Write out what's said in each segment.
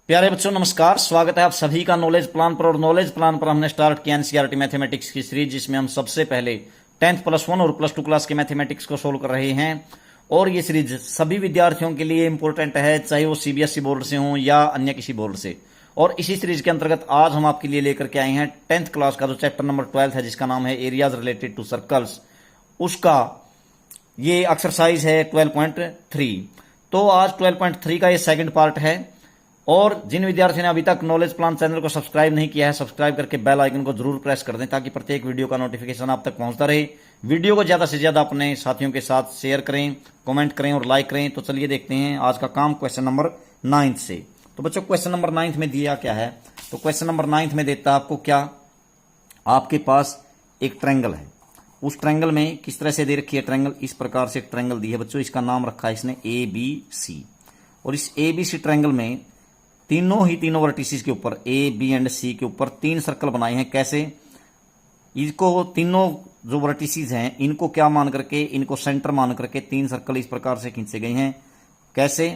प्यारे बच्चों नमस्कार, स्वागत है आप सभी का नॉलेज प्लान पर। और नॉलेज प्लान पर हमने स्टार्ट किया एनसीईआरटी मैथमेटिक्स की सीरीज, जिसमें हम सबसे पहले 10th +1 और +2 क्लास के मैथमेटिक्स को सोल्व कर रहे हैं। और ये सीरीज सभी विद्यार्थियों के लिए इंपॉर्टेंट है, चाहे वो सीबीएसई बोर्ड से हों या अन्य किसी बोर्ड से। और इसी सीरीज के अंतर्गत आज हम आपके लिए लेकर के आए हैं 10th क्लास का जो चैप्टर नंबर 12 है, जिसका नाम है एरियाज रिलेटेड टू सर्कल्स। उसका ये एक्सरसाइज है 12.3। तो आज 12.3 का ये सेकंड पार्ट है। और जिन विद्यार्थियों ने अभी तक नॉलेज प्लान चैनल को सब्सक्राइब नहीं किया है, सब्सक्राइब करके बेल आइकन को जरूर प्रेस कर दें, ताकि प्रत्येक वीडियो का नोटिफिकेशन आप तक पहुंचता रहे। वीडियो को ज्यादा से ज्यादा अपने साथियों के साथ शेयर करें, कमेंट करें और लाइक करें। तो चलिए देखते हैं आज का काम क्वेश्चन नंबर 9 से। तो बच्चों क्वेश्चन नंबर 9 में दिया क्या है? तो क्वेश्चन नंबर 9 में देता है आपको क्या, आपके पास एक ट्रायंगल है। उस ट्रायंगल में किस तरह से दे रखी है ट्रायंगल, इस प्रकार से एक ट्रायंगल दी है बच्चों। इसका नाम रखा है इसने ABC। और इस ABC ट्रायंगल में तीनों वर्टिसेस के ऊपर A, B एंड C के ऊपर 3 सर्कल बनाए हैं। कैसे? इसको तीनों जो वर्टिसेस हैं इनको क्या मान करके, इनको सेंटर मान करके 3 सर्कल इस प्रकार से खींचे गए हैं। कैसे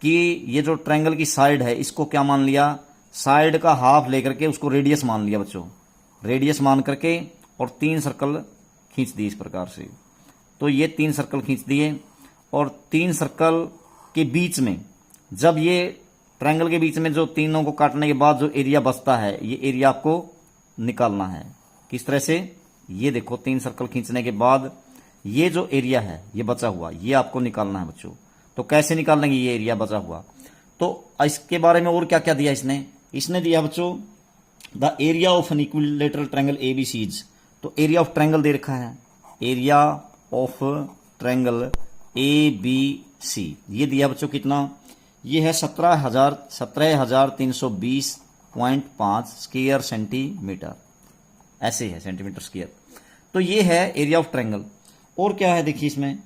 कि ये जो ट्रायंगल की साइड है इसको क्या मान लिया, साइड का हाफ लेकर के उसको रेडियस मान लिया बच्चों, रेडियस मान करके और 3 सर्कल खींच दिए इस प्रकार से। तो ये 3 सर्कल खींच दिए और 3 सर्कल के बीच में, जब ये ट्रायंगल के बीच में जो तीनों को काटने के बाद जो एरिया बचता है, ये एरिया आपको निकालना है। किस तरह से? ये देखो 3 सर्कल खींचने के बाद ये जो एरिया है ये बचा हुआ, ये आपको निकालना है बच्चों। तो कैसे निकालेंगे ये एरिया बचा हुआ? तो इसके बारे में और क्या क्या दिया इसने दिया बच्चों the area of an equilateral triangle ABCs। तो एरिया ऑफ ट्रायंगल दे रखा है, एरिया ऑफ ट्रायंगल ABC ये दिया बच्चों कितना, ये है 17,320.5 स्क्वायर सेंटीमीटर, ऐसे है सेंटीमीटर स्क्वायर। तो ये है एरिया ऑफ ट्रायंगल। और क्या है देखिए इसमें,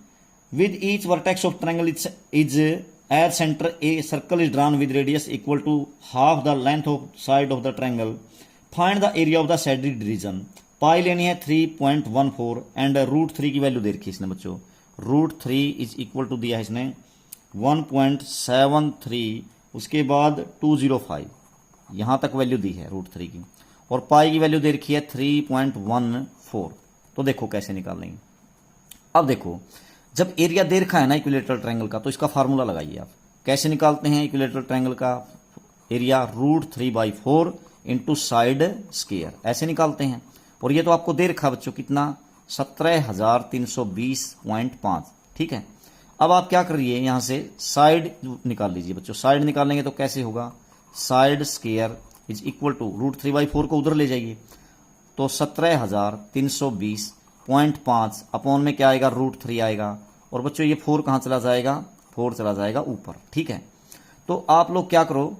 with each vertex of triangle is at centre a circle is drawn with radius equal to half the length of side of the triangle. Find the area of the shaded region. Pi लेनी है 3.14 and √3 की value दे रखी है इसने बच्चों। √3 is equal to दिया है इसने 1.73, उसके बाद 205, यहां तक वैल्यू दी है √3 की। और पाई की वैल्यू दे रखी है 3.14। तो देखो कैसे निकालेंगे। अब देखो जब एरिया दे रखा है ना इक्विलेटरल ट्रायंगल का, तो इसका फार्मूला लगाइए आप। कैसे निकालते हैं इक्विलेटरल ट्रायंगल का एरिया? √3/4 इंटू साइड स्क्वायर, ऐसे निकालते हैं। और ये तो आपको दे रखा बच्चों कितना, 17,320.5। ठीक है, अब आप क्या करिए, यहां से साइड निकाल लीजिए बच्चों। साइड निकालेंगे तो कैसे होगा, side square is equal to √3/4 को उधर ले जाइए, तो 17,320.5 अपॉन में क्या आएगा, √3 आएगा। और बच्चों ये 4 कहां चला जाएगा, 4 चला जाएगा ऊपर। ठीक है, तो आप लोग क्या करो,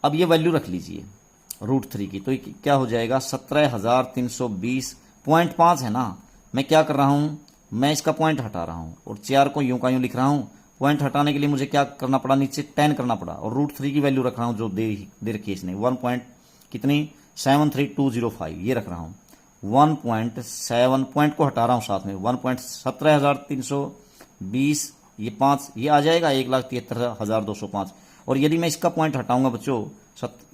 अब ये वैल्यू रख लीजिए √3 की। तो क्या हो जाएगा, 17,320.5 है ना। मैं क्या कर रहा हूं, मैं इसका पॉइंट हटा रहा हूं और 4 को यूं का यूं लिख रहा हूं। पॉइंट हटाने के लिए मुझे क्या करना पड़ा, नीचे 10 करना पड़ा। और √3 की वैल्यू रख रहा हूं जो दे रखी है इसने, 1.73205 ये रख रहा हूं। 1.7 पॉइंट को हटा रहा हूं, साथ में 1.17,320, ये 5 ये आ जाएगा 1,73,205। और यदि मैं इसका पॉइंट हटाऊंगा बच्चों,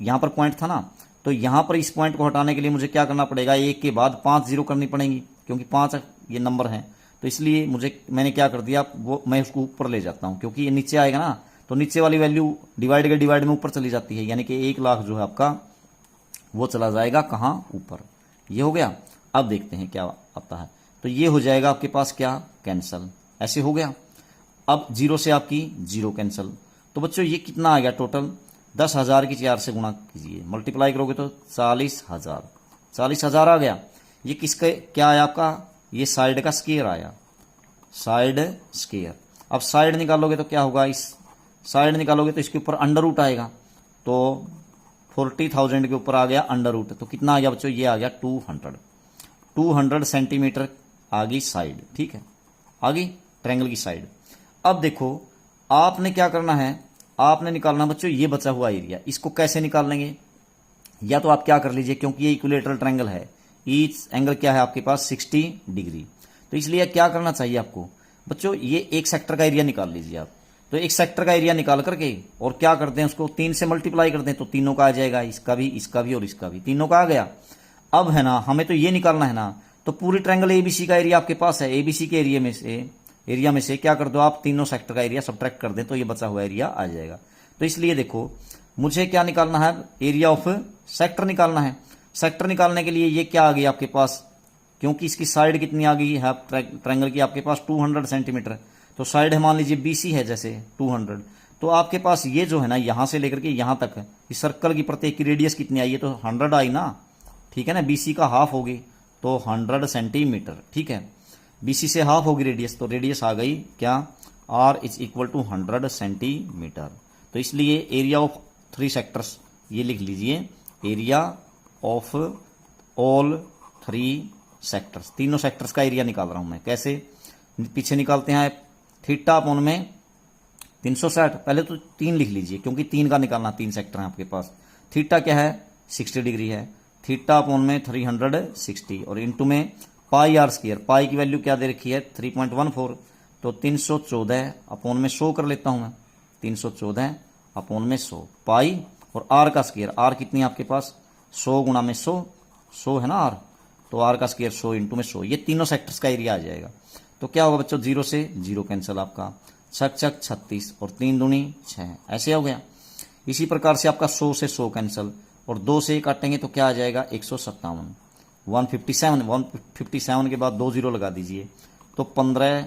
यहां पर पॉइंट था ना, तो यहां पर इस पॉइंट को हटाने के लिए मुझे क्या करना पड़ेगा, 1 के बाद 5 जीरो करनी पड़ेंगी, क्योंकि 5 ये नंबर है। तो इसलिए मैंने क्या कर दिया, वो मैं उसको ऊपर ले जाता हूं, क्योंकि ये नीचे आएगा ना, तो नीचे वाली वैल्यू डिवाइड में ऊपर चली जाती है, यानी कि 1 लाख जो है आपका वो चला जाएगा कहां, ऊपर। ये हो गया। अब देखते हैं क्या आता है। तो ये हो जाएगा आपके पास क्या, कैंसल, ऐसे हो गया। अब 0 से आपकी 0 कैंसल। तो बच्चों ये कितना आ गया टोटल, 10,000 की 4 से गुणा कीजिए, मल्टीप्लाई करोगे तो 40,000 आ गया। ये किसके क्या आया आपका, ये साइड का स्क्वायर आया, साइड स्क्वायर। अब साइड निकालोगे तो क्या होगा, इस साइड निकालोगे तो इसके ऊपर अंडर रूट आएगा। तो 40,000 के ऊपर आ गया अंडर रूट। तो कितना आ गया बच्चों, ये आ गया 200 सेंटीमीटर आ गई साइड। ठीक है, आ गई ट्रायंगल की साइड। अब देखो आपने क्या करना है, आपने निकालना बच्चों ये बचा हुआ एरिया। इसको कैसे निकालेंगे, या तो आप क्या कर लीजिए, क्योंकि ये इक्विलेटरल ट्रायंगल है, ईच एंगल क्या है आपके पास 60 डिग्री। तो इसलिए क्या करना चाहिए आपको बच्चों, ये एक सेक्टर का एरिया निकाल लीजिए आप। तो एक सेक्टर का एरिया निकाल करके और क्या करते हैं, उसको 3 से मल्टीप्लाई करते हैं, तो तीनों का आ जाएगा, इसका भी और इसका भी, तीनों का आ गया। अब है ना, हमें तो ये निकालना है ना, तो पूरी ट्रायंगल एबीसी का एरिया आपके पास है, एबीसी के एरिया में से क्या कर दो आप, तीनों सेक्टर का एरिया सब्ट्रैक्ट कर दें तो ये बचा हुआ एरिया आ जाएगा। तो इसलिए देखो, मुझे क्या निकालना है, एरिया ऑफ सेक्टर निकालना है। सेक्टर निकालने के लिए ये क्या आ गई आपके पास, क्योंकि इसकी साइड कितनी आ गई है ट्रायंगल की आपके पास 200 सेंटीमीटर, तो साइड है मान लीजिए बीसी है जैसे 200, तो आपके पास ये जो है ना, यहां से लेकर के यहां तक इस सर्कल की प्रत्येक की रेडियस कितनी आई है, तो 100 आई ना, ठीक है ना, बीसी का हाफ होगी तो 100 सेंटीमीटर, ठीक है, बीसी से हाफ होगी रेडियस, तो रेडियस आ गई क्या, r is equal to 100 centimetre. तो इसलिए एरिया ऑफ 3 सेक्टर्स ये लिख लीजिए, एरिया ऑफ ऑल 3 सेक्टर्स, तीनों सेक्टर्स का एरिया निकाल रहा हूं मैं। कैसे, पीछे निकालते हैं, थीटा अपॉन में 360, पहले तो 3 लिख लीजिए क्योंकि 3 का निकालना, 3 सेक्टर है आपके पास। थीटा क्या है, 60 डिग्री है, थीटा अपॉन में 360 और इंटू में पाई आर स्क्वायर, पाई की वैल्यू क्या दे रखी है 3.14, तो 314 अपॉन में 100 कर लेता हूं मैं, 314 अपॉन में 100 पाई, और आर का स्क्वायर, आर कितनी है आपके पास 100 गुणा में 100 है ना आर, तो आर का स्क्वायर 100 इंटू में 100, ये तीनों सेक्टर्स का एरिया आ जाएगा। तो क्या होगा बच्चों, 0 से 0 कैंसिल, आपका 6 36 और 3 दूनी 6, ऐसे हो गया। इसी प्रकार से आपका 100 से 100 कैंसिल और 2 से काटेंगे तो क्या आ जाएगा 157, 157 के बाद 2 0 लगा दीजिए, तो 15,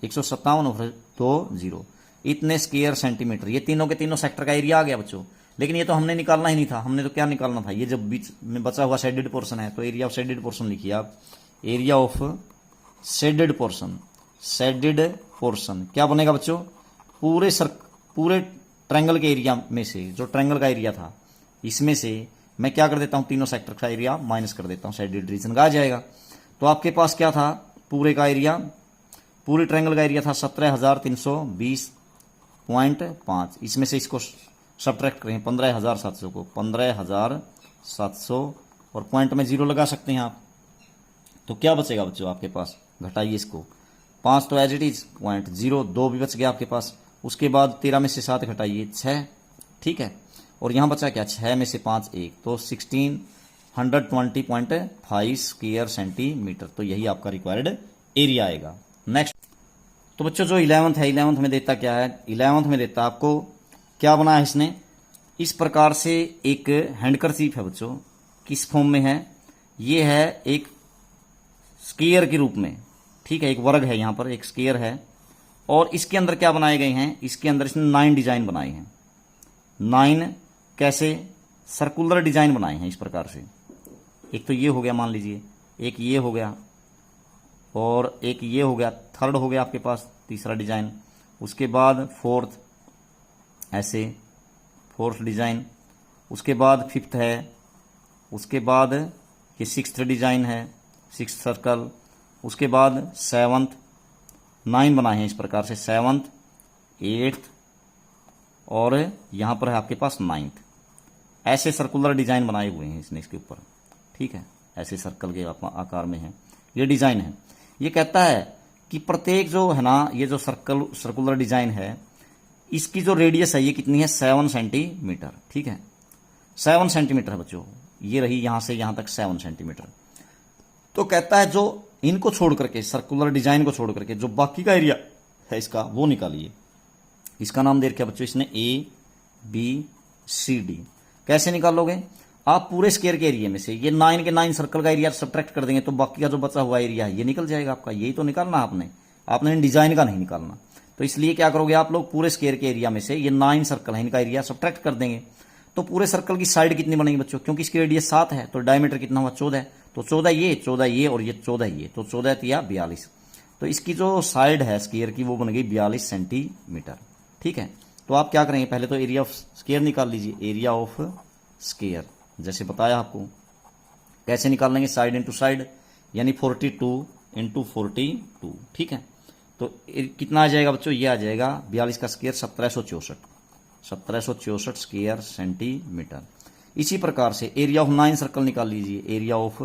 157 और 2 0, इतने स्क्वायर सेंटीमीटर, ये तीनों के तीनों सेक्टर का एरिया आ गया बच्चों। लेकिन ये तो हमने निकालना ही नहीं था, हमने तो क्या निकालना था, ये जब बीच में बचा हुआ शेडेड पोर्शन है, तो एरिया ऑफ शेडेड पोर्शन लिखिए आप, area of shaded portion, shaded portion क्या बनेगा बच्चों, पूरे ट्रायंगल के एरिया में से, जो ट्रायंगल का एरिया था इसमें से मैं क्या कर देता हूं, तीनों सेक्टर का एरिया माइनस कर देता हूं, शेडेड रीजन का आ जाएगा। तो आपके पास क्या था, पूरे का एरिया, पूरे ट्रायंगल का एरिया था 17,320.5, इसमें से इसको सब्ट्रैक्ट करें 15,700 को, 15,700 और पॉइंट में 0 लगा सकते हैं आप, तो क्या बचेगा बच्चों आपके पास, घटाइए इसको, 5 तो एज इट इज, पॉइंट 0, 2 भी बच गया आपके पास, उसके बाद 13 में से 7 घटाइए 6, ठीक है, और यहां बचा क्या, 6 में से 5 1, तो 1620.5 स्क्वायर सेंटीमीटर, तो यही आपका रिक्वायर्ड एरिया आएगा। नेक्स्ट, तो बच्चों जो 11th है, 11th में देता क्या है, 11th में देता आपको क्या बना है इसने, इस प्रकार से एक हैंडकरचीफ है बच्चों, किस फॉर्म में है, ये है एक स्क्वायर के रूप में, ठीक है, एक वर्ग है, यहां पर एक स्क्वायर है, और इसके अंदर क्या बनाए गए हैं, इसके अंदर इसने 9 डिजाइन बनाए हैं, 9 कैसे, सर्कुलर डिजाइन बनाए हैं इस प्रकार से, एक तो ये हो गया मान लीजिए, एक ये हो गया, और एक ये हो गया, थर्ड हो गया आपके पास तीसरा डिजाइन, उसके बाद फोर्थ, ऐसे फोर्थ डिजाइन, उसके बाद फिफ्थ है, उसके बाद ये सिक्स्थ डिजाइन है, सिक्स्थ सर्कल, उसके बाद 7th, 9 बनाए हैं इस प्रकार से, 7th, 8th और यहां पर है आपके पास 9th, ऐसे सर्कुलर डिजाइन बनाए हुए हैं इसने इसके ऊपर, ठीक है, ऐसे सर्कल के आकार में है, ये डिजाइन है। ये कहता है कि प्रत्येक जो है ना, ये जो सर्कुलर डिजाइन है, इसकी जो रेडियस है ये कितनी है 7 सेंटीमीटर, ठीक है, 7 सेंटीमीटर है बच्चों, ये रही यहां से यहां तक 7 सेंटीमीटर। तो कहता है जो इनको छोड़ करके, सर्कुलर डिजाइन को छोड़ करके जो बाकी का एरिया है इसका, वो निकालिए। इसका नाम दे रखा बच्चों इसने ABCD। कैसे निकालोगे आप, पूरे स्क्वायर के एरिया में से ये 9 के 9 सर्कल का एरिया सब्ट्रैक्ट कर देंगे तो बाकी का जो बचा हुआ एरिया है ये निकल जाएगा आपका, यही तो निकालना आपने डिजाइन का नहीं निकालना। तो इसलिए क्या करोगे आप लोग, पूरे स्क्वायर के एरिया में से ये 9 सर्कल है इनका एरिया सब्ट्रैक्ट कर देंगे, तो पूरे सर्कल की साइड कितनी बनेगी बच्चों, क्योंकि इसकी रेडियस 7 है, तो डायमीटर कितना हुआ 14, तो 14 ये और ये 14 ये, तो 14 या 42, तो इसकी जो साइड है स्क्वायर की वो बन गई 42 सेंटीमीटर, ठीक है। तो आप क्या करेंगे, पहले तो एरिया ऑफ स्क्वायर निकाल लीजिए, एरिया ऑफ स्क्वायर जैसे बताया आपको, कैसे निकाल लेंगे, साइड इंटू साइड, यानी 42 इंटू 42, ठीक है। तो कितना आ जाएगा बच्चों, ये आ जाएगा 42 का स्क्वायर 1764 स्क्वायर सेंटीमीटर। इसी प्रकार से एरिया ऑफ 9 सर्कल निकाल लीजिए, एरिया ऑफ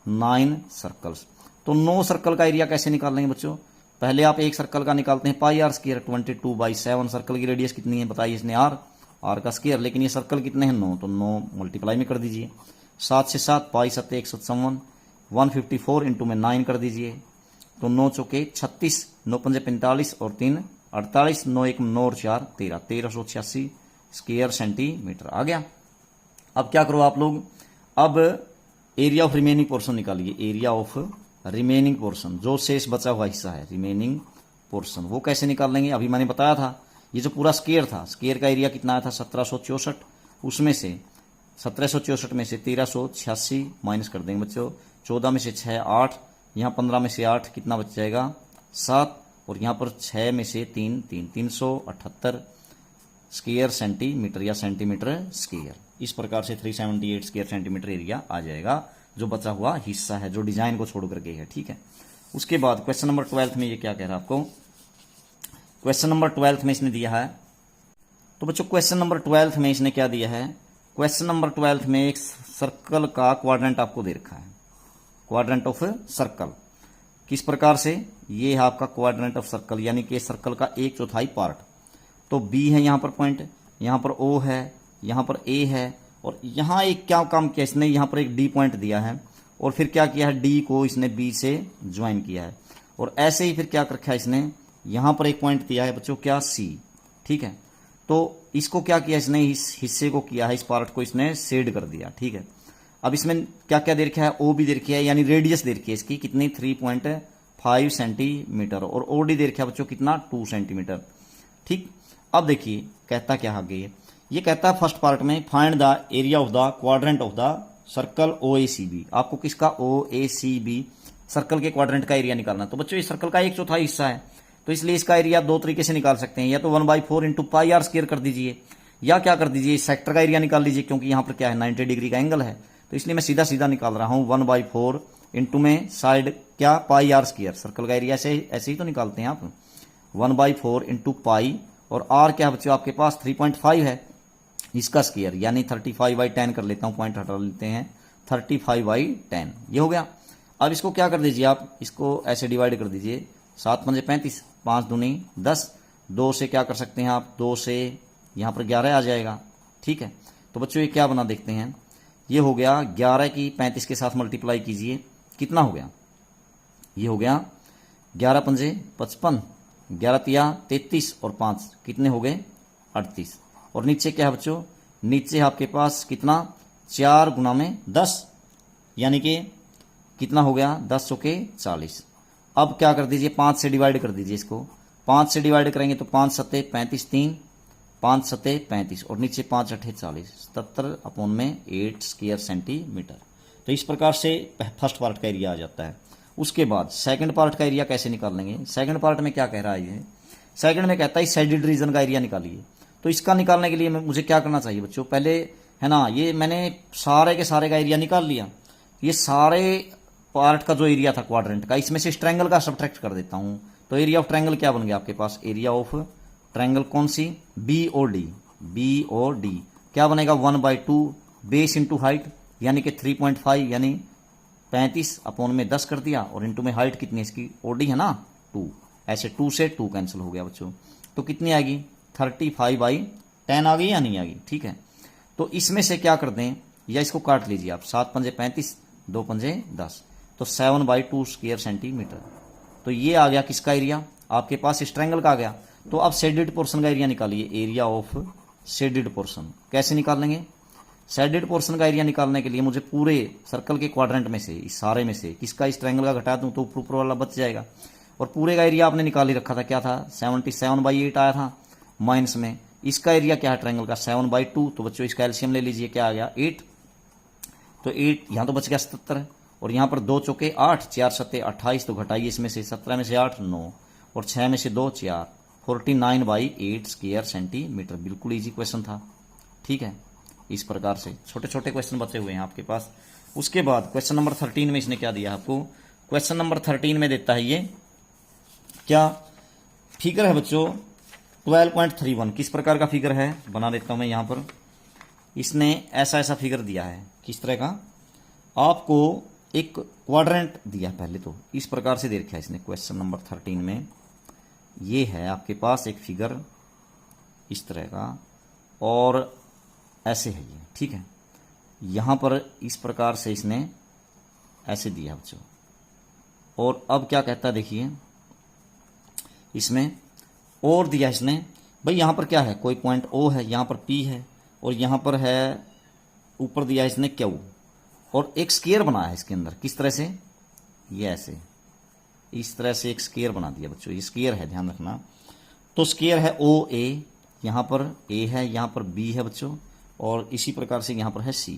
9 सर्कल्स, तो 9 सर्कल का एरिया कैसे निकाल लेंगे बच्चों, पहले आप एक सर्कल का निकालते हैं पाई आर स्क्वायर 22/7। सर्कल की रेडियस कितनी है बताइए इसने, आर का स्क्वायर, लेकिन ये सर्कल कितने हैं 9, तो 9 मल्टीप्लाई में कर दीजिए। 7 से 7 पाई 7 157 154 इंटू में 9 कर दीजिए, तो 9 चौके 36 9 पंजे 45 और 3 48 9 1 9 और 4 13 1386 स्क्वायर सेंटीमीटर आ गया। अब क्या करो आप लोग, अब एरिया ऑफ रिमेनिंग पोर्शन निकालिए। एरिया ऑफ रिमेनिंग पोर्शन, जो शेष बचा हुआ हिस्सा है रिमेनिंग पोर्शन, वो कैसे निकाल लेंगे। अभी मैंने बताया था ये जो पूरा स्क्वायर था, स्क्वायर का एरिया कितना आया था 1764, उसमें से 1764 में से 1386 माइनस कर देंगे बच्चों। 14 में से 6 8, यहाँ 15 में से 8 कितना बच जाएगा 7, और यहाँ पर 6 में से 3 3 378 स्क्वायर सेंटीमीटर या सेंटीमीटर स्क्वायर। इस प्रकार से 378 स्क्वायर सेंटीमीटर एरिया आ जाएगा जो बचा हुआ हिस्सा है, जो डिजाइन को छोड़ करके है। ठीक है, उसके बाद क्वेश्चन नंबर 12 में ये क्या कह रहा है आपको, क्वेश्चन नंबर 12 में इसने दिया है, तो बच्चों क्वेश्चन नंबर 12 में इसने क्या दिया है, क्वेश्चन नंबर 12 में एक सर्कल का क्वाड्रेंट आपको दे रखा है, क्वाड्रेंट ऑफ सर्कल। किस प्रकार से, ये है आपका क्वाड्रेंट ऑफ सर्कल, यानी कि सर्कल का 1/4 पार्ट। तो बी है यहाँ पर पॉइंट, यहाँ पर ओ है, यहाँ पर ए है, और यहाँ एक क्या काम किया इसने, यहाँ पर एक डी पॉइंट दिया है, और फिर क्या किया है, डी को इसने बी से ज्वाइन किया है, और ऐसे ही फिर क्या रखा है इसने, यहाँ पर एक पॉइंट दिया है बच्चों क्या, सी। ठीक है, तो इसको क्या किया इसने, इस हिस्से को किया है, इस पार्ट को इसने शेड कर दिया। ठीक है, अब इसमें क्या क्या दे रखा है, ओ भी दे रखी है, यानी रेडियस दे रखी है इसकी कितनी 3.5 सेंटीमीटर, और ओ डी दे रखा है बच्चों कितना 2 सेंटीमीटर। ठीक, अब देखिए कहता क्या आगे, ये कहता है फर्स्ट पार्ट में find the area of the quadrant of the circle OACB। आपको किसका OACB सर्कल के क्वाड्रेंट का एरिया निकालना। तो बच्चों इस सर्कल का 1/4 हिस्सा है, तो इसलिए इसका एरिया दो तरीके से निकाल सकते हैं, या तो 1/4 इंटू पाई आर स्क्वायर कर दीजिए, या क्या कर दीजिए सेक्टर का एरिया निकाल लीजिए, क्योंकि यहाँ पर क्या है 90 डिग्री का एंगल है, तो इसलिए मैं सीधा सीधा निकाल रहा हूँ 1/4 इंटू में साइड क्या पाई आर स्क्वायर। सर्कल का एरिया ऐसे ही तो निकालते हैं आप, 1/4 इंटू पाई, और आर क्या बच्चों आपके पास 3.5 है, इसका स्क्वायर यानी 35/10 कर लेता हूं, पॉइंट हटा लेते हैं 35/10, ये हो गया। अब इसको क्या कर दीजिए आप, इसको ऐसे डिवाइड कर दीजिए, 7 पंजे 35, 5 दूनी 10, 2 से क्या कर सकते हैं आप, 2 से यहाँ पर 11 आ जाएगा। ठीक है, तो बच्चों ये क्या बना देखते हैं, ये हो गया 11 की 35 के साथ मल्टीप्लाई कीजिए, कितना हो गया, ये हो गया 11 पंजे 55, 11 तिया 33 और 5 कितने हो गए 38, और नीचे क्या है बच्चों, नीचे आपके पास कितना 4 गुना में 10, यानी कि कितना हो गया 10 चौके 40। अब क्या कर दीजिए 5 से डिवाइड कर दीजिए इसको, 5 से डिवाइड करेंगे तो 5 सत्ते 35, 3 5 सत्ते 35, और नीचे 5 अठे 40, 77/8 स्क्वायर सेंटीमीटर। तो इस प्रकार से फर्स्ट पार्ट का एरिया आ जाता है। उसके बाद सेकंड पार्ट का एरिया कैसे निकाल लेंगे, सेकंड पार्ट में क्या कह रहा है ये, सेकंड में कहता है शेडेड रीजन का एरिया निकालिए। तो इसका निकालने के लिए मुझे क्या करना चाहिए बच्चों, पहले है ना, ये मैंने सारे के सारे का एरिया निकाल लिया, ये सारे पार्ट का जो एरिया था क्वाड्रेंट का, इसमें से इस ट्रायंगल का सब्ट्रैक्ट कर देता हूं, तो एरिया ऑफ ट्रायंगल क्या बन गया आपके पास, एरिया ऑफ ट्रायंगल कौन सी, BOD क्या बनेगा 1/2 बेस इंटू हाइट, यानी कि 3.5 यानी 35/10 कर दिया, और इंटू में हाइट कितनी इसकी OD है ना 2, ऐसे 2 से 2 कैंसिल हो गया बच्चों, तो कितनी आएगी 35/10 आ गई या नहीं आ गई। ठीक है, तो इसमें से क्या कर दें, या इसको काट लीजिए आप, 7 पंजे 35, 2 पंजे 10, तो 7/2 स्क्वायर सेंटीमीटर। तो ये आ गया किसका एरिया, आपके पास इस ट्रायंगल का आ गया। तो अब शेडेड पोर्शन का एरिया निकालिए, एरिया ऑफ शेडेड पोर्शन कैसे निकालेंगे, शेडेड पोर्शन का एरिया निकालने के लिए मुझे पूरे सर्कल के क्वाड्रेंट में से, इस सारे में से किसका इस ट्रायंगल का घटा दूं तो ऊपर वाला बच जाएगा, और पूरे का एरिया आपने निकाल ही रखा था, क्या था 77/8 आया था, माइनस में इसका एरिया क्या है ट्रायंगल का 7/2, तो बच्चों इसका एलसीएम ले लीजिए, क्या आ गया 8, तो 8 यहां तो बच गया 77, और यहां पर 2 चौके 8, 4 सत्ते 28, तो घटाइए इसमें से 17 में से 8 9, और 6 में से 2 4, 49/8 स्क्वायर सेंटीमीटर। बिल्कुल इजी क्वेश्चन था। ठीक है, इस प्रकार से छोटे छोटे क्वेश्चन बचे हुए हैं आपके पास। उसके बाद क्वेश्चन नंबर 13 में इसने क्या दिया आपको, क्वेश्चन नंबर 13 में देता है ये क्या फिगर है बच्चों 12.31, किस प्रकार का फिगर है बना देता हूं मैं यहां पर। इसने ऐसा फिगर दिया है, किस तरह का, आपको एक क्वाड्रेंट दिया पहले तो इस प्रकार से दे रखा है इसने क्वेश्चन नंबर 13 में। ये है आपके पास एक फिगर इस तरह का और ऐसे है ये, ठीक है। यहां पर इस प्रकार से इसने ऐसे दिया बच्चों। और अब क्या कहता है देखिए, इसमें और दिया इसने भाई, यहां पर क्या है, कोई पॉइंट ओ है, यहां पर पी है और यहां पर है, ऊपर दिया इसने क्यू और एक स्केयर बनाया है इसके अंदर। किस तरह से, ये ऐसे इस तरह से एक स्केयर बना दिया बच्चों। ये स्केयर है, ध्यान रखना। तो स्केयर है ओ ए, यहां पर ए है, यहां पर बी है बच्चों और इसी प्रकार से यहां पर है सी।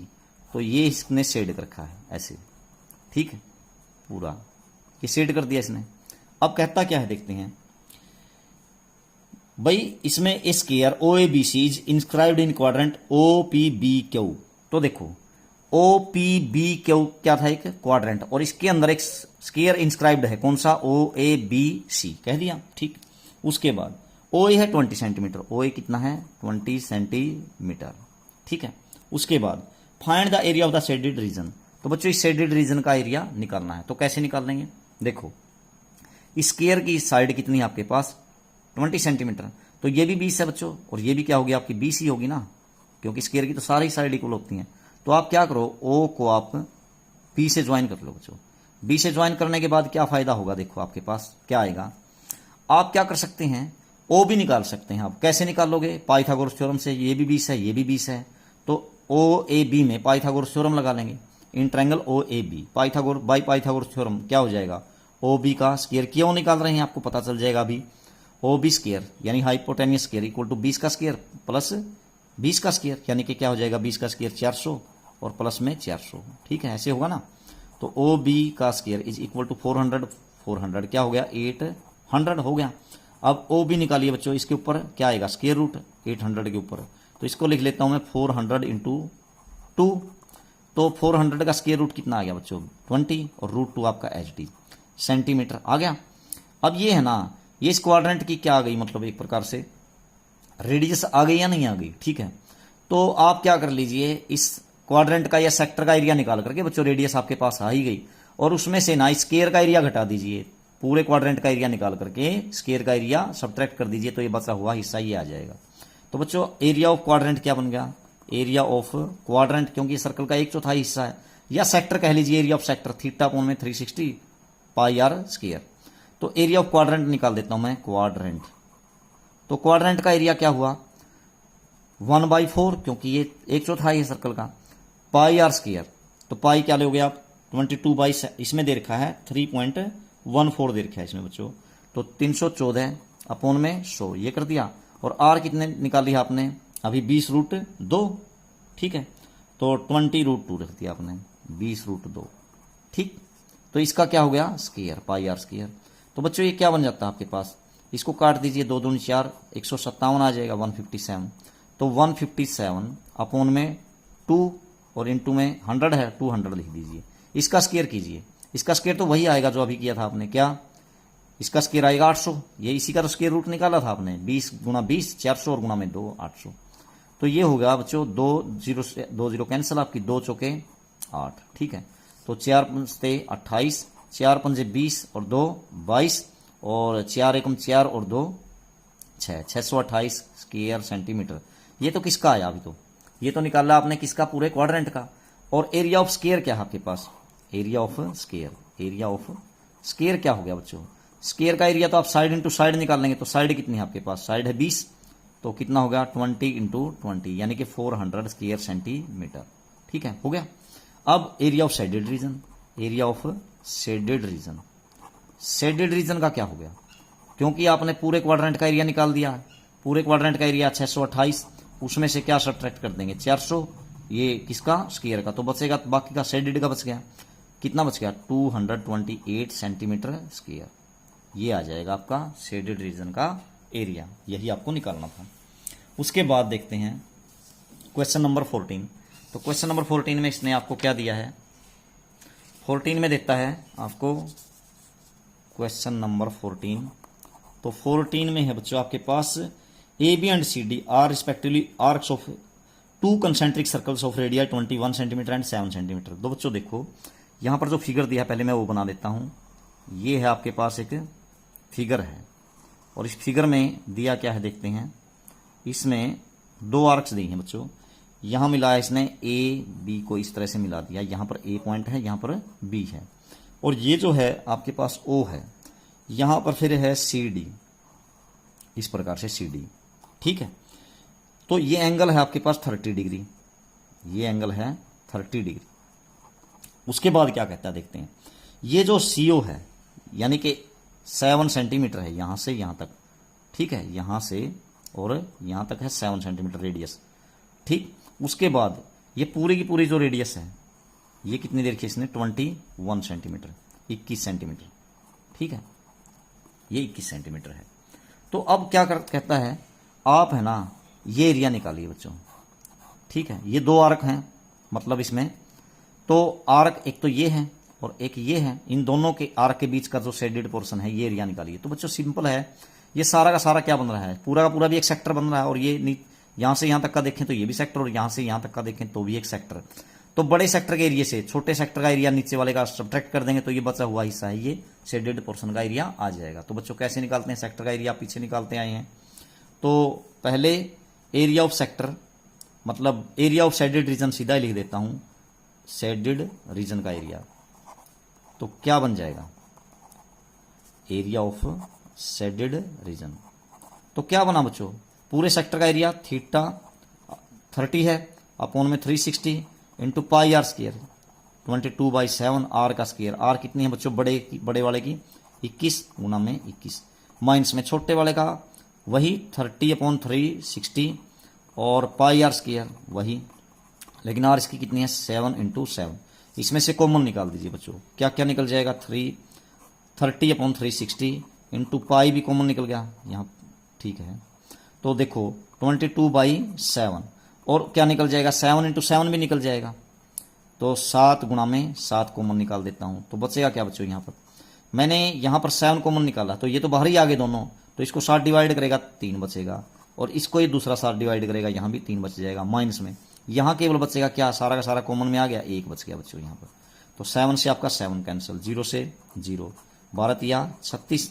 तो ये इसने शेड कर रखा है ऐसे, ठीक है, पूरा ये शेड कर दिया इसने। अब कहता क्या है देखते हैं भाई, इसमें a square O A B C is inscribed in quadrant O P B Q. तो देखो ओ पी बी क्यू क्या था, एक क्वाड्रेंट, और इसके अंदर एक स्केयर इंस्क्राइब्ड है, कौन सा, ओ ए बी सी कह दिया, ठीक। उसके बाद ओ ए है 20 सेंटीमीटर, ओ ए कितना है 20 सेंटीमीटर, ठीक है। उसके बाद find the area of the shaded reason. तो बच्चों इस शेडेड रीजन का एरिया निकालना है। तो कैसे निकाल लेंगे, देखो स्केयर की साइड कितनी है आपके पास 20 सेंटीमीटर, तो ये भी 20 है बच्चों और ये भी क्या होगी आपकी 20 ही होगी ना, क्योंकि स्केयर की तो सारी साइड इक्वल होती हैं। तो आप क्या करो, ओ को आप बी से ज्वाइन कर लो बच्चों। बी से ज्वाइन करने के बाद क्या फायदा होगा, देखो आपके पास क्या आएगा। आप क्या कर सकते हैं, ओ भी निकाल सकते हैं। आप कैसे निकालोगे, पाइथागोरस थ्योरम से। ये भी 20 है, ये भी 20 है, तो ओ ए बी में पाइथागोरस थ्योरम लगा लेंगे। In triangle O A B Pythagoras by Pythagoras theorem क्या हो जाएगा, ओ बी का स्केयर क्यों निकाल रहे हैं आपको पता चल जाएगा अभी। ओ बी स्केयर यानी हाइपोटेनियस स्केयर इक्वल टू 20 का स्केयर प्लस 20 का स्केयर, यानी कि क्या हो जाएगा 20 का स्केयर 400 और प्लस में 400, ठीक है, ऐसे होगा ना। तो ओ बी का स्केयर इज इक्वल टू 400, 400 क्या हो गया 800 हो गया। अब ओ बी निकालिए बच्चों, इसके ऊपर क्या आएगा स्केयर रूट 800 के ऊपर, तो इसको लिख लेता हूं मैं 400 इंटू 2। तो 400 का स्केयर रूट कितना आ गया बच्चों 20 और रूट 2 आपका एचडी सेंटीमीटर आ गया। अब ये है ना, ये इस क्वाड्रेंट की क्या आ गई, मतलब एक प्रकार से रेडियस आ गई या नहीं आ गई, ठीक है। तो आप क्या कर लीजिए, इस क्वाड्रेंट का या सेक्टर का एरिया निकाल करके बच्चों, रेडियस आपके पास आ ही गई, और उसमें से ना स्केयर का एरिया घटा दीजिए, पूरे क्वाड्रेंट का एरिया निकाल करके स्केयर का एरिया सब्ट्रैक्ट कर दीजिए, तो ये बचा हुआ हिस्सा ये आ जाएगा। तो बच्चों एरिया ऑफ क्वाड्रेंट क्या बन गया, एरिया ऑफ क्वाड्रेंट, क्योंकि सर्कल का 1/4 हिस्सा है, या सेक्टर कह लीजिए, area of sector theta upon में 360 पाई आर स्केयर। तो एरिया ऑफ क्वाड्रेंट निकाल देता हूं मैं, क्वाड्रेंट। तो क्वाड्रेंट का एरिया क्या हुआ 1/4, क्योंकि ये 1/4 है सर्कल का, पाई आर स्केयर। तो पाई क्या लोगे आप 22 इसमें दे रखा है 3.14 दे रखा है इसमें बच्चों, तो 314 अपॉन में 100 ये कर दिया। और आर कितने निकाली आपने अभी 20√2, ठीक है, तो 20√2 रख दिया आपने 20√2, ठीक। तो इसका क्या हो गया स्केयर, पाई आर स्केयर। तो बच्चों ये क्या बन जाता है आपके पास, इसको काट दीजिए, 2 दूनी 4, 157 आ जाएगा 157। तो 157 अपॉन में 2 और इंटू में 100 है, 200 लिख दीजिए। इसका स्केयर कीजिए, इसका स्केयर तो वही आएगा जो अभी किया था आपने, क्या इसका स्केयर आएगा 800, ये इसी का तो स्केयर रूट निकाला था आपने, 20 गुणा 20 400 और गुणा में 2 800। तो ये होगा बच्चों 2 0 कैंसिल, आपकी 2 चौके 8, ठीक है। तो 4 पंजे 28, 4 पंजे 20 और 2 22 और 4 एकम 4 और 2 6, 628 स्क्वायर सेंटीमीटर। ये तो किसका आया अभी, तो ये तो निकाला आपने किसका, पूरे क्वाड्रेंट का। और एरिया ऑफ स्क्वायर क्या है आपके पास, area of square, area of square क्या हो गया बच्चों, स्क्वायर का एरिया तो आप साइड इंटू साइड निकाल लेंगे। तो साइड कितनी है आपके पास, साइड है 20, तो कितना हो गया 20 इंटू 20 यानी कि 400 स्क्वायर सेंटीमीटर, ठीक है, हो गया। अब area of shaded region, area of shaded region, shaded region का क्या हो गया, क्योंकि आपने पूरे क्वाड्रेंट का एरिया निकाल दिया है, पूरे क्वाड्रेंट का एरिया 628, उसमें से क्या सब्ट्रैक्ट कर देंगे 400, ये किसका स्क्वायर का, तो बचेगा बाकी का शेडेड का बच गया, कितना बच गया 228 सेंटीमीटर स्क्वायर। ये आ जाएगा आपका शेडेड रीजन का एरिया, यही आपको निकालना था। उसके बाद देखते हैं क्वेश्चन नंबर 14। तो क्वेश्चन नंबर 14 में इसने आपको क्या दिया है, 14 में देता है आपको क्वेश्चन नंबर 14। तो 14 में है बच्चों आपके पास A B and C D are respectively arcs of 2 concentric circles of radii 21 centimetre and 7 centimetre. तो बच्चों देखो यहां पर जो फिगर दिया है पहले मैं वो बना देता हूं। ये है आपके पास एक फिगर है, और इस फिगर में दिया क्या है देखते हैं। इसमें दो आर्क्स दिए हैं बच्चों, यहां मिला है इसने ए बी को इस तरह से मिला दिया, यहां पर ए पॉइंट है, यहां पर बी है, और ये जो है आपके पास ओ है, यहां पर फिर है सी डी, इस प्रकार से सी डी। ठीक है, तो ये एंगल है आपके पास 30 डिग्री, ये एंगल है 30 डिग्री। उसके बाद क्या कहता है देखते हैं। ये जो सीओ है यानी कि 7 सेंटीमीटर है यहां से यहां तक, ठीक है, यहां से और यहां तक है 7 सेंटीमीटर रेडियस। ठीक, उसके बाद ये पूरी की पूरी जो रेडियस है ये कितनी देर की इसने 21 सेंटीमीटर, 21 सेंटीमीटर। ठीक है, ये 21 सेंटीमीटर है। तो अब क्या कहता है, आप है ना ये एरिया निकालिए बच्चों। ठीक है, ये दो आर्क हैं, मतलब इसमें तो आर्क एक तो ये है और एक ये है, इन दोनों के आर्क के बीच का जो शेडेड पोर्शन है ये एरिया निकालिए। तो बच्चों सिंपल है, ये सारा का सारा क्या बन रहा है, पूरा का पूरा भी एक सेक्टर बन रहा है, और ये यहां से यहां तक का देखें तो ये भी सेक्टर, और यहां से यहां तक का देखें तो भी एक सेक्टर। तो बड़े सेक्टर के एरिया से छोटे सेक्टर का एरिया नीचे वाले का सब्ट्रैक्ट कर देंगे तो ये बचा हुआ हिस्सा है ये शेडेड पोर्शन का एरिया आ जाएगा। तो बच्चों कैसे निकालते हैं सेक्टर का एरिया, पीछे निकालते आए हैं। तो पहले एरिया ऑफ सेक्टर मतलब एरिया ऑफ शेडेड रीजन सीधा ही लिख देता हूं, शेडेड रीजन का एरिया। तो क्या बन जाएगा, एरिया ऑफ शेडेड रीजन। तो क्या बना बच्चों, पूरे सेक्टर का एरिया थीटा 30 है अपॉन में 360 into pi r square 22/7 r का स्क्वायर। आर कितनी है बच्चों, बड़े वाले की 21 गुना में 21, माइनस में छोटे वाले का वही 30/360 और पाई आर स्क्वायर वही, लेकिन आर इसकी कितनी है 7 इंटू 7। इसमें से कॉमन निकाल दीजिए बच्चों, क्या क्या निकल जाएगा, 30/360 इंटू पाई भी कॉमन निकल गया यहाँ। ठीक है, तो देखो 22/7 और क्या निकल जाएगा, 7 इंटू 7 भी निकल जाएगा, तो 7 गुना में 7 कॉमन निकाल देता हूं। तो बचेगा क्या बच्चों, यहाँ पर मैंने यहाँ पर 7 कॉमन निकाला तो ये तो बाहर ही आ गए दोनों, तो इसको 7 डिवाइड करेगा 3 बचेगा, और इसको ये दूसरा 7 डिवाइड करेगा यहाँ भी 3 बच जाएगा, माइनस में यहाँ केवल बचेगा क्या, सारा का सारा कॉमन में आ गया, 1 बच गया बच्चों यहाँ पर। तो 7 से आपका 7 कैंसिल, 0 से 0, 12 या 36,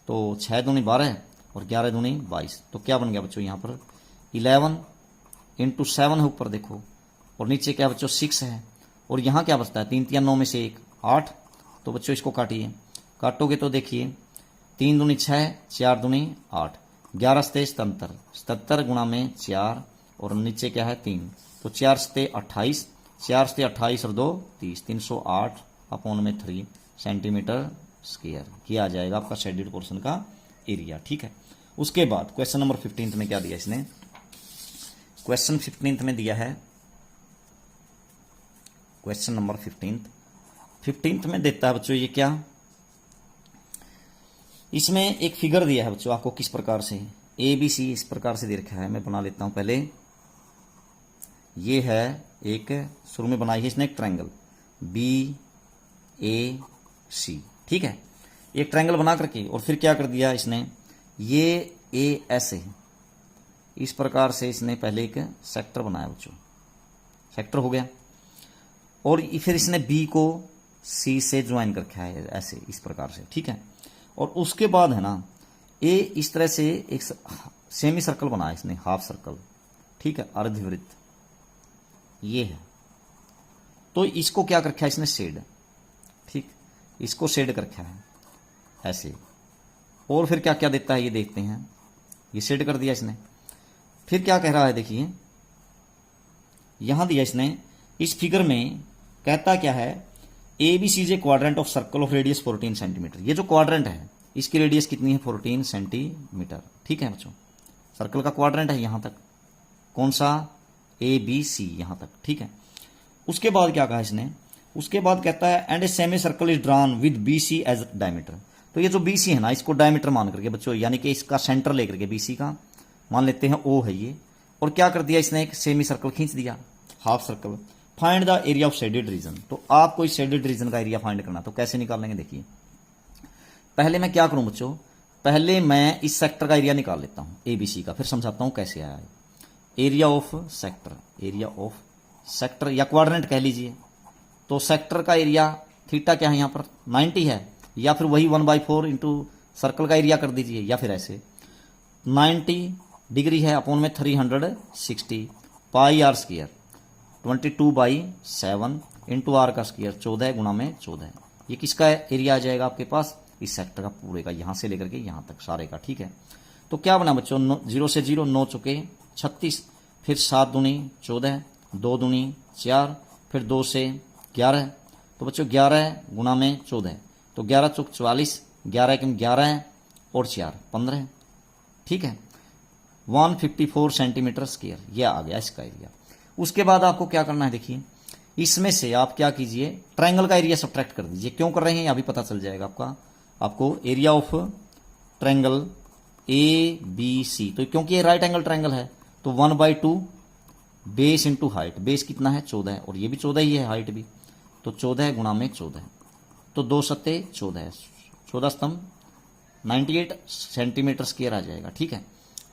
तो 6 दूनी 12 और 11 दूनी 22। तो क्या बन गया बच्चों यहाँ पर 11 इंटू 7 है ऊपर देखो, और नीचे क्या बच्चों 6 है, और यहाँ क्या बचता है 3 3 9 में से 1 8। तो बच्चों इसको काटिए, काटोगे तो देखिए 3 दूनी 6, 4 दूनी 8, 11 से 77, 77 गुना में 4 और नीचे क्या है 3, तो 4 से 28, 4 से 28 और 2 30, 308 अपॉन में 3 सेंटीमीटर स्क्वायर। किया जाएगा आपका शेडेड पोर्शन का एरिया। ठीक है, उसके बाद क्वेश्चन नंबर 15 में क्या दिया इसने, क्वेश्चन 15 में दिया है, क्वेश्चन नंबर 15 में देता है बच्चों ये क्या, इसमें एक फिगर दिया है बच्चों आपको किस प्रकार से, ए बी सी इस प्रकार से दे रखा है। मैं बना लेता हूं पहले, ये है एक शुरू में बनाई है इसने एक ट्रायंगल बी ए सी। ठीक है, एक ट्रायंगल बना करके और फिर क्या कर दिया इसने, ये ए ऐसे है, इस प्रकार से इसने पहले एक सेक्टर बनाया बच्चों, सेक्टर हो गया, और फिर इसने बी को सी से ज्वाइन कर रखा है ऐसे इस प्रकार से। ठीक है, और उसके बाद है ना ए इस तरह से एक सेमी सर्कल बनाया इसने, हाफ सर्कल। ठीक है, अर्धवृत्त ये है, तो इसको क्या कर रखा है इसने शेड, ठीक, इसको शेड कर रखा है ऐसे, और फिर क्या क्या देता है ये देखते हैं, ये शेड कर दिया इसने। फिर क्या कह रहा है देखिए, यहां दिया इसने इस फिगर में, कहता क्या है A B C J quadrant of circle of radius 14 centimetre. ये जो क्वाड्रेंट है इसकी रेडियस कितनी है 14 सेंटीमीटर। ठीक है बच्चों, सर्कल का क्वाड्रेंट है यहां तक, कौन सा ए बी सी यहां तक। ठीक है, उसके बाद क्या कहा इसने, उसके बाद कहता है and a semicircle is drawn with B C as diameter. तो ये जो बी सी है ना इसको डायमीटर मान करके बच्चों, यानी कि इसका सेंटर लेकर के बी सी का मान लेते हैं ओ है ये, और क्या कर दिया इसने एक सेमी सर्कल खींच दिया, half circle. Find the area of shaded region. तो आपको इस शेडेड रीजन का एरिया फाइंड करना, तो कैसे निकालेंगे देखिए, पहले मैं क्या करूं बच्चों, पहले मैं इस सेक्टर का एरिया निकाल लेता हूं एबीसी का, फिर समझाता हूं कैसे आया है। Area of sector, area of sector या क्वाड्रेंट कह लीजिए। तो सेक्टर का एरिया थीटा क्या है यहाँ पर 90 है, या फिर वही 1/4 इंटू सर्कल का एरिया कर दीजिए, या फिर ऐसे 90 डिग्री है अपॉन में 360 पाई आर स्क्वायर 22/7 इंटू आर का स्क्वायर 14 गुणा में 14। ये किसका एरिया आ जाएगा आपके पास, इस सेक्टर का पूरे का, यहां से लेकर के यहां तक सारे का। ठीक है, तो क्या बना बच्चों, 0 से 0 9 चुके 36, फिर 7 दूनी 14, 2 दूनी 4, फिर 2 से 11, तो बच्चों 11 गुणा में 14, तो 11 चौक 44, 11 एकम 11 और 4 15। ठीक है, 154 सेंटीमीटर स्क्वायर ये आ गया इसका एरिया। उसके बाद आपको क्या करना है, देखिए इसमें से आप क्या कीजिए, ट्रायंगल का एरिया सब्ट्रैक्ट कर दीजिए। क्यों कर रहे हैं अभी पता चल जाएगा आपको area of triangle A B C, तो क्योंकि ये राइट एंगल ट्रायंगल है तो 1/2 बेस इंटू हाइट, बेस कितना है 14 और ये भी 14 ही है हाइट भी, तो 14 गुणा में 14, तो 2 सत्ते 14, 14 स्तंभ 98 सेंटीमीटर स्क्वायर आ जाएगा। ठीक है,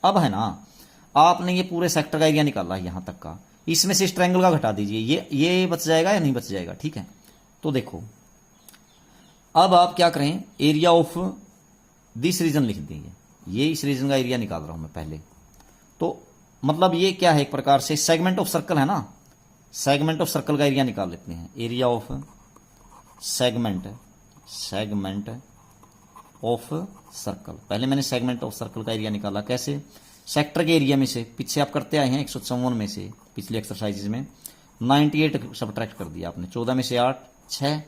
अब है ना आपने ये पूरे सेक्टर का एरिया निकाला है यहां तक का, इसमें से इस ट्रायंगल का घटा दीजिए, ये बच जाएगा या नहीं बच जाएगा। ठीक है, तो देखो अब आप क्या करें, एरिया ऑफ दिस रीजन लिख देंगे, ये इस रीजन का एरिया निकाल रहा हूं मैं पहले, तो मतलब ये क्या है, एक प्रकार से सेगमेंट ऑफ सर्कल है ना, सेगमेंट ऑफ सर्कल का एरिया निकाल लेते हैं। Area of segment of circle, पहले मैंने सेगमेंट ऑफ सर्कल का एरिया निकाला, कैसे, सेक्टर के एरिया में से, पीछे आप करते आए हैं 154 में से पिछली एक्सरसाइजेज में 98 सब्ट्रैक्ट कर दिया आपने, 14 में से 8 6,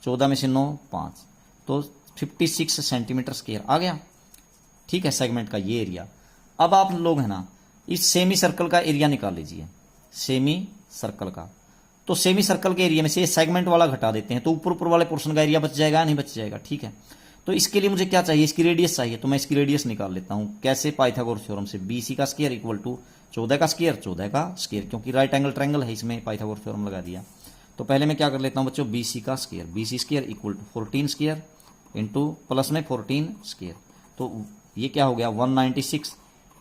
14 में से 9 5, तो 56 सेंटीमीटर स्क्वायर आ गया। ठीक है, सेगमेंट का ये एरिया। अब आप लोग है ना इस सेमी सर्कल का एरिया निकाल लीजिए, सेमी सर्कल का, तो सेमी सर्कल के एरिया में से सेगमेंट वाला घटा देते हैं, तो ऊपर वाले पोर्शन का एरिया बच जाएगा नहीं बच जाएगा। ठीक है, तो इसके लिए मुझे क्या चाहिए, इसकी रेडियस चाहिए, तो मैं इसकी रेडियस निकाल लेता हूं, कैसे, पाइथागोरस थ्योरम से, BC का स्क्वायर इक्वल टू 14 का स्क्वायर 14 का स्क्वायर, क्योंकि राइट एंगल ट्रायंगल है इसमें पाइथागोरस थ्योरम लगा दिया। तो पहले मैं क्या कर लेता हूं बच्चों, BC का square, BC square equal to 14 square into plus में 14 स्क्वायर, तो ये क्या हो गया 196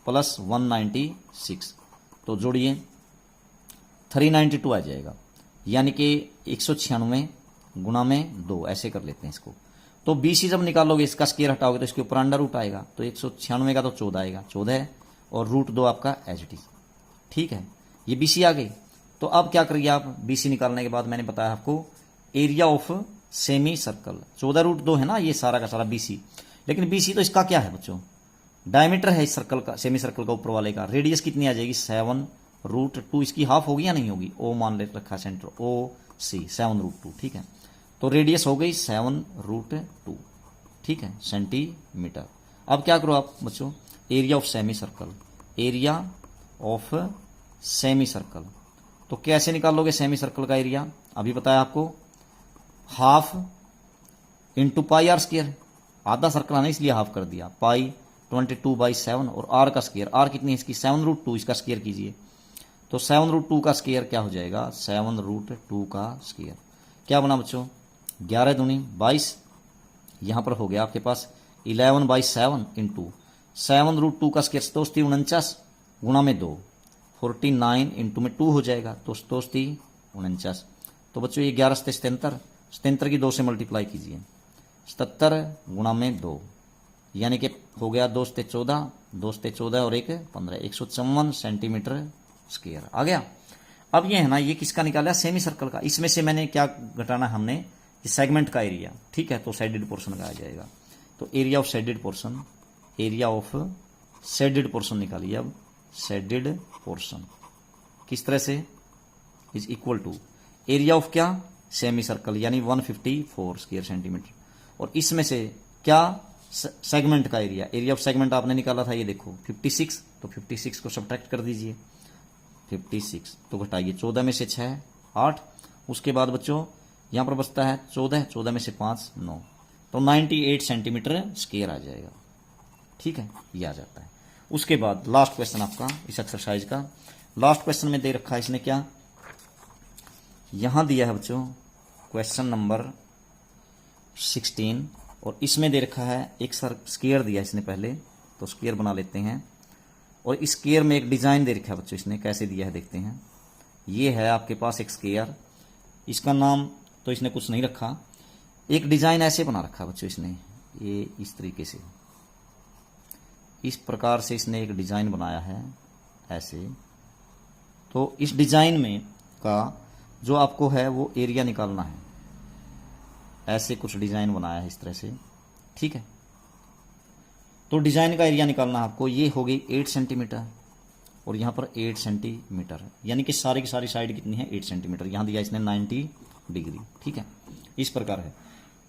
प्लस 196, तो जोड़िए 392 आ जाएगा, यानी कि 196 गुणा में 2, ऐसे कर लेते हैं इसको। तो BC जब निकालोगे इसका स्क्वायर हटाओगे तो इसके ऊपर अंडर रूट आएगा, तो 196 का तो 14 आएगा, 14 और √2 आपका एज इट इज। ठीक है, ये BC आ गई। तो अब क्या करिए आप, BC निकालने के बाद मैंने बताया आपको एरिया ऑफ सेमी सर्कल, 14 √2 है ना ये सारा का सारा BC, लेकिन BC तो इसका क्या है बच्चों, डायमीटर है इस सर्कल का, सेमी सर्कल का ऊपर वाले का, रेडियस कितनी आ जाएगी 7√2, इसकी हाफ होगी या नहीं होगी, O मान ले रखा सेंटर, OC 7√2। ठीक है, तो रेडियस हो गई 7√2। ठीक है, सेंटीमीटर। अब क्या करो आप बच्चों, area of semi circle, area of semi circle, तो कैसे निकालोगे सेमी सर्कल का एरिया, अभी बताया आपको, half into pi r square, आधा सर्कल आना इसलिए हाफ कर दिया, पाई 22/7 और आर का स्क्वायर, आर कितनी है इसकी 7√2, इसका स्क्वायर कीजिए, तो 7√2 का स्क्वायर क्या हो जाएगा, 7√2 का स्क्वायर क्या बना बच्चों, 11 दूनी 22, यहां पर हो गया आपके पास 11/7 इंटू 7√2 का स्क्वायर 49 गुणा में 2, 49 इंटू में 2 हो जाएगा, तो 49, तो बच्चों ये 11 से 77 की 2 से मल्टीप्लाई कीजिए, 77 गुणा में 2, यानी कि हो गया 2 से 14, 2 से 14 और 1 15, 154 सेंटीमीटर स्क्वायर आ गया। अब ये है ना, ये किसका निकाला, सेमी सर्कल का, इसमें से मैंने क्या घटाना हमने, सेगमेंट का एरिया। ठीक है, तो साइडेड पोर्शन का आ जाएगा, तो area of shaded portion, area of shaded portion निकालिए। अब शेडेड पोर्शन किस तरह से, is equal to area of क्या, सेमी सर्कल, यानी 154 स्क्वायर सेंटीमीटर, और इसमें से क्या, सेगमेंट का एरिया, एरिया ऑफ सेगमेंट आपने निकाला था ये देखो 56, तो 56 को सब्ट्रैक्ट कर दीजिए, 56 तो घटाइए, 14 में से 6 8, उसके बाद बच्चों यहां पर बचता है 14 में से 5 9, तो 98 सेंटीमीटर स्क्वायर आ जाएगा। ठीक है, ये आ जाता है। उसके बाद लास्ट क्वेश्चन आपका इस एक्सरसाइज का, लास्ट क्वेश्चन में दे रखा है इसने क्या, यहां दिया है बच्चों क्वेश्चन नंबर 16, और इसमें दे रखा है एक स्क्वायर दिया इसने पहले, तो स्क्वायर बना लेते हैं, और इस स्क्वायर में एक डिजाइन दे रखा है बच्चों, इसने कैसे दिया है देखते हैं। ये है आपके पास एक स्क्वायर, इसका नाम तो इसने कुछ नहीं रखा, एक डिजाइन ऐसे बना रखा बच्चों इसने, ये इस तरीके से, इस प्रकार से इसने एक डिजाइन बनाया है ऐसे। तो इस डिजाइन में का जो आपको है वो एरिया निकालना है, ऐसे कुछ डिजाइन बनाया है इस तरह से, ठीक है। तो डिजाइन का एरिया निकालना है आपको, ये हो गई 8 सेंटीमीटर और यहां पर 8 सेंटीमीटर, यानी कि सारी की सारी साइड कितनी है 8 सेंटीमीटर, यहां दिया इसने 90 डिग्री, ठीक है, इस प्रकार है।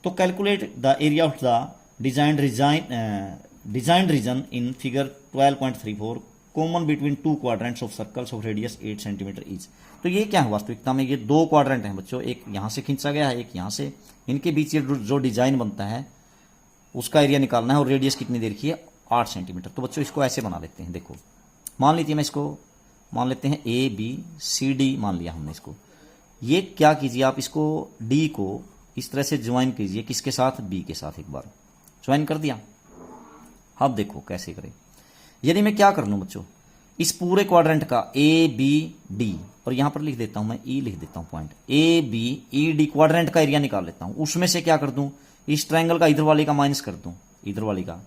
तो calculate the area of the designed region in figure 12.34 common between two quadrants of circles of radius 8 centimetre each. तो ये क्या है वास्तविकता में, ये दो क्वाड्रेंट हैं बच्चों, एक यहां से खींचा गया है, एक यहां से, इनके बीच ये जो डिजाइन बनता है उसका एरिया निकालना है और रेडियस कितनी दे रखी है 8 सेंटीमीटर। तो बच्चों इसको ऐसे बना लेते हैं, देखो मान लीजिए मैं इसको मान लेते हैं ABCD मान लिया हमने इसको। ये क्या कीजिए आप इसको D को इस तरह से ज्वाइन कीजिए, किसके साथ, B के साथ, एक बार ज्वाइन कर दिया। अब देखो कैसे करें, यदि मैं क्या कर लूं बच्चों, इस पूरे क्वाड्रेंट का ABD और यहां पर लिख देता हूं मैं E लिख देता हूं पॉइंट, ABED क्वाड्रेंट का एरिया निकाल लेता हूं। उसमें से क्या कर दूं, इस ट्रायंगल का इधर वाले का माइनस कर दूं इधर वाले का।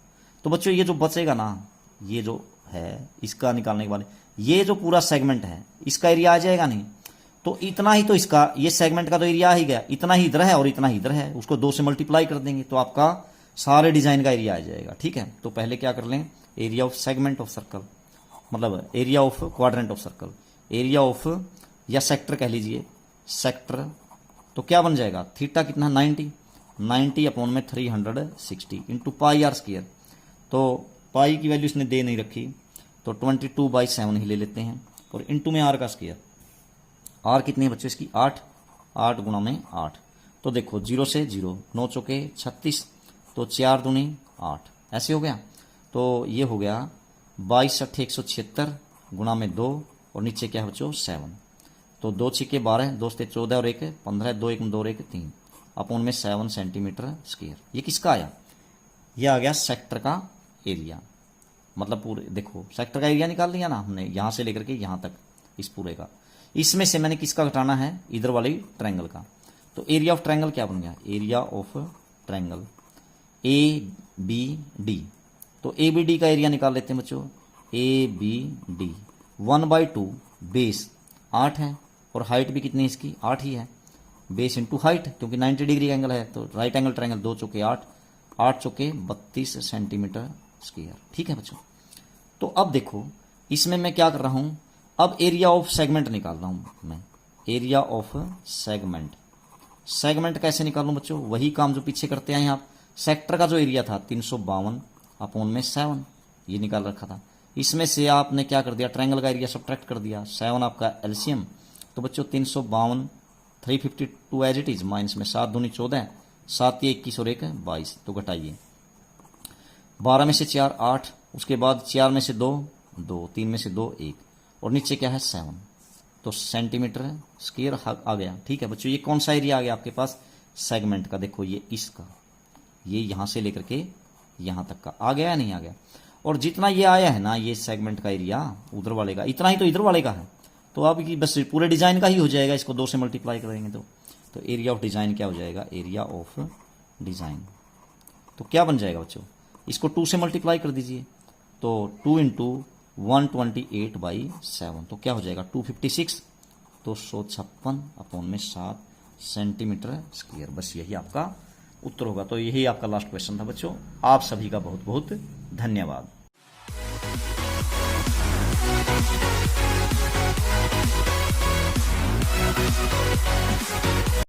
तो बच्चों ये जो बचेगा ना, ये जो है इसका निकालने के बाद ये जो पूरा सेगमेंट है इसका एरिया आ जाएगा नहीं, तो इतना ही तो इसका, ये सेगमेंट का तो एरिया आ ही गया, इतना ही इधर है और इतना ही इधर है, उसको 2 से मल्टीप्लाई कर देंगे तो आपका सारे डिजाइन का एरिया आ जाएगा, ठीक है। तो पहले क्या कर लें, area of segment of circle, मतलब area of quadrant of circle, area of या सेक्टर कह लीजिए, सेक्टर, तो क्या बन जाएगा, थीटा कितना 90 अपॉन में 360 इंटू पाई आर स्क्वायर। तो पाई की वैल्यू इसने दे नहीं रखी, तो 22/7 ही ले लेते हैं और इंटू में आर का स्क्वायर, आर कितनी है बच्चों इसकी 8 गुणा में 8। तो देखो 0 से 0, 9 चौके 36, तो 4 दूनी 8, ऐसे हो गया। तो ये हो गया 22 8 176 गुणा में 2 और नीचे क्या है बच्चों 7, तो 2 6 12, 2 से 14 और 1 15, 2 1 2 1 3 अपॉन में 7 सेंटीमीटर स्क्वायर। ये किसका आया, ये आ गया सेक्टर का एरिया, मतलब पूरे देखो सेक्टर का एरिया निकाल लिया ना हमने, यहां से लेकर के यहां तक इस पूरे का। इसमें से मैंने किसका घटाना है, इधर वाली ट्रायंगल का। तो एरिया ऑफ ट्रायंगल क्या बन गया, एरिया ऑफ ट्रायंगल ABD। तो ABD का एरिया निकाल लेते हैं बच्चों, ABD 1/2 बेस 8 है और हाइट भी कितनी है इसकी 8 ही है, बेस इंटू हाइट, क्योंकि 90 डिग्री एंगल है तो राइट एंगल ट्रायंगल, 2 चौके 8, 8 चौके 32 सेंटीमीटर स्क्वायर, ठीक है बच्चों। तो अब देखो इसमें मैं क्या कर रहा हूं, अब एरिया ऑफ सेगमेंट निकाल रहा हूं मैं, एरिया ऑफ सेगमेंट। सेगमेंट कैसे निकालूं बच्चों, वही काम जो पीछे करते आए आप। सेक्टर का जो एरिया था 352 अपॉन में 7, ये निकाल रखा था। इसमें से आपने क्या कर दिया, ट्रायंगल का एरिया सब्ट्रैक्ट कर दिया, 7 आपका एलसीएम। तो बच्चों 352 352 एज इट इज, माइनस में 7 दूनी 14, 7 21 और 1 22, तो घटाइए 12 में से 4 8, उसके बाद 4 में से 2 2, 3 में से 2 1 और नीचे क्या है 7, तो सेंटीमीटर स्क्वायर आ गया, ठीक है बच्चों। ये कौन सा एरिया आ गया आपके पास, सेगमेंट का। देखो ये इसका, ये यहां से लेकर के यहां तक का आ गया या नहीं आ गया, और जितना ये आया है ना ये सेगमेंट का एरिया उधर वाले का, इतना ही तो इधर वाले का है। तो अब बस पूरे डिजाइन का ही हो जाएगा, इसको 2 से मल्टीप्लाई करेंगे तो एरिया ऑफ डिजाइन क्या हो जाएगा, एरिया ऑफ डिजाइन। तो क्या बन जाएगा बच्चों, इसको 2 से मल्टीप्लाई कर दीजिए, तो 2 इंटू 128/7, तो क्या हो जाएगा 256, तो 156 अपॉन में 7 सेंटीमीटर स्क्वायर। बस यही आपका उत्तर होगा। तो यही आपका लास्ट क्वेश्चन था बच्चों। आप सभी का बहुत बहुत धन्यवाद।